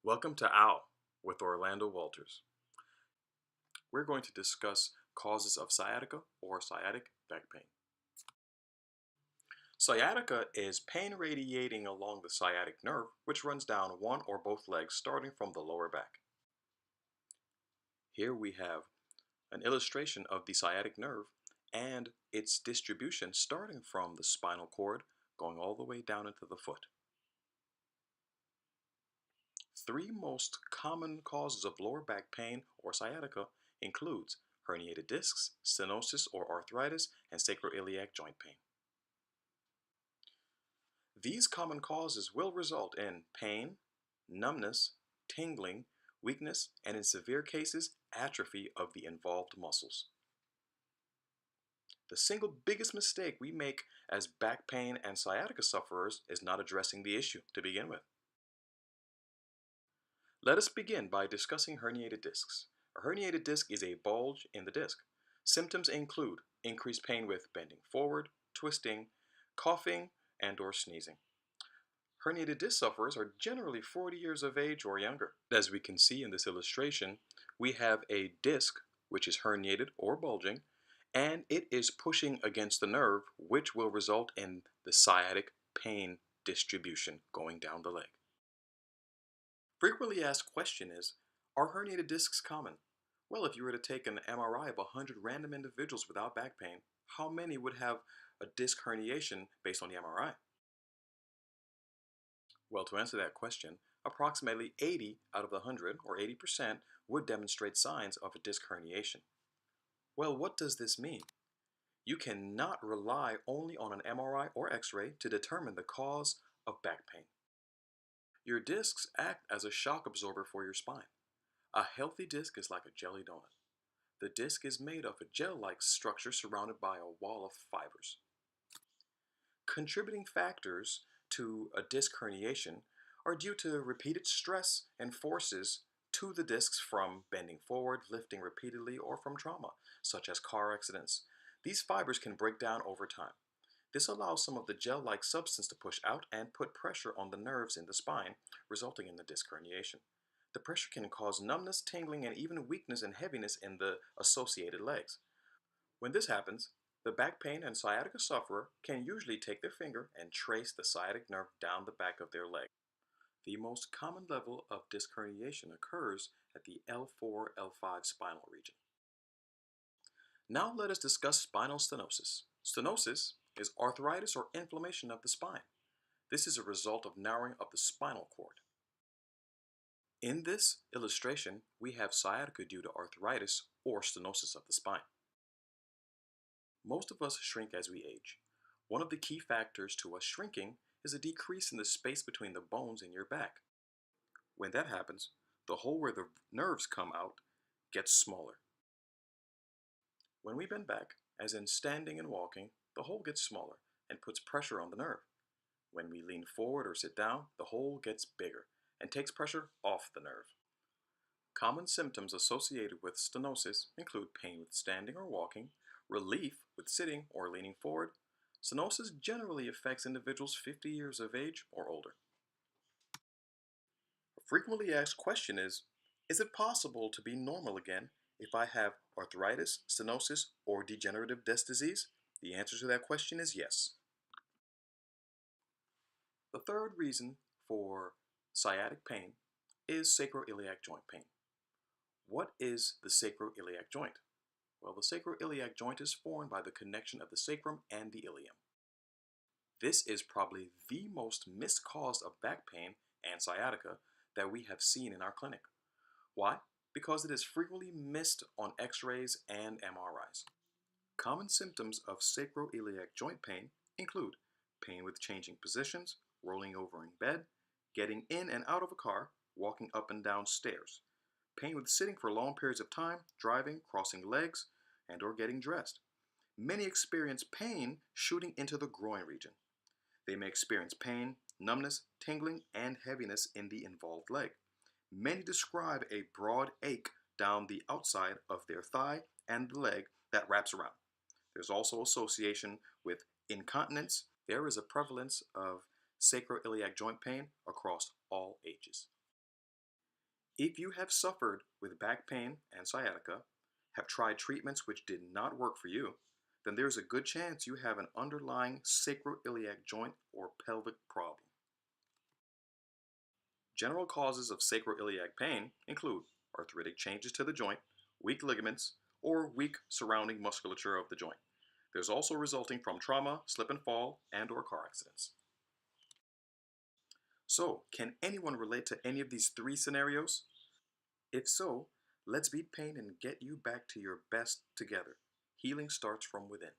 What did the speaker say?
Welcome to OWL with Orlando Walters. We're going to discuss causes of sciatica or sciatic back pain. Sciatica is pain radiating along the sciatic nerve, which runs down one or both legs starting from the lower back. Here we have an illustration of the sciatic nerve and its distribution starting from the spinal cord going all the way down into the foot. Three most common causes of lower back pain or sciatica includes herniated discs, stenosis or arthritis, and sacroiliac joint pain. These common causes will result in pain, numbness, tingling, weakness, and in severe cases, atrophy of the involved muscles. The single biggest mistake we make as back pain and sciatica sufferers is not addressing the issue to begin with. Let us begin by discussing herniated discs. A herniated disc is a bulge in the disc. Symptoms include increased pain with bending forward, twisting, coughing, and/or sneezing. Herniated disc sufferers are generally 40 years of age or younger. As we can see in this illustration, we have a disc which is herniated or bulging, and it is pushing against the nerve, which will result in the sciatic pain distribution going down the leg. Frequently asked question is, are herniated discs common? Well, if you were to take an MRI of 100 random individuals without back pain, how many would have a disc herniation based on the MRI? Well, to answer that question, approximately 80 out of the 100, or 80%, would demonstrate signs of a disc herniation. Well, what does this mean? You cannot rely only on an MRI or X-ray to determine the cause of back pain. Your discs act as a shock absorber for your spine. A healthy disc is like a jelly donut. The disc is made of a gel-like structure surrounded by a wall of fibers. Contributing factors to a disc herniation are due to repeated stress and forces to the discs from bending forward, lifting repeatedly, or from trauma, such as car accidents. These fibers can break down over time. This allows some of the gel-like substance to push out and put pressure on the nerves in the spine, resulting in the disc herniation. The pressure can cause numbness, tingling, and even weakness and heaviness in the associated legs. When this happens, the back pain and sciatica sufferer can usually take their finger and trace the sciatic nerve down the back of their leg. The most common level of disc herniation occurs at the L4-L5 spinal region. Now let us discuss spinal stenosis. Stenosis is arthritis or inflammation of the spine. This is a result of narrowing of the spinal cord. In this illustration, we have sciatica due to arthritis or stenosis of the spine. Most of us shrink as we age. One of the key factors to us shrinking is a decrease in the space between the bones in your back. When that happens, the hole where the nerves come out gets smaller. When we bend back, as in standing and walking, the hole gets smaller and puts pressure on the nerve. When we lean forward or sit down, the hole gets bigger and takes pressure off the nerve. Common symptoms associated with stenosis include pain with standing or walking, relief with sitting or leaning forward. Stenosis generally affects individuals 50 years of age or older. A frequently asked question is it possible to be normal again if I have arthritis, stenosis, or degenerative disc disease? The answer to that question is yes. The third reason for sciatic pain is sacroiliac joint pain. What is the sacroiliac joint? Well, the sacroiliac joint is formed by the connection of the sacrum and the ilium. This is probably the most missed cause of back pain and sciatica that we have seen in our clinic. Why? Because it is frequently missed on X-rays and MRIs. Common symptoms of sacroiliac joint pain include pain with changing positions, rolling over in bed, getting in and out of a car, walking up and down stairs, pain with sitting for long periods of time, driving, crossing legs, and/or getting dressed. Many experience pain shooting into the groin region. They may experience pain, numbness, tingling, and heaviness in the involved leg. Many describe a broad ache down the outside of their thigh and the leg that wraps around. There's also association with incontinence. There is a prevalence of sacroiliac joint pain across all ages. If you have suffered with back pain and sciatica, have tried treatments which did not work for you, then there's a good chance you have an underlying sacroiliac joint or pelvic problem. General causes of sacroiliac pain include arthritic changes to the joint, weak ligaments, or weak surrounding musculature of the joint. There's also resulting from trauma, slip and fall, and/or car accidents. So, can anyone relate to any of these three scenarios? If so, let's beat pain and get you back to your best together. Healing starts from within.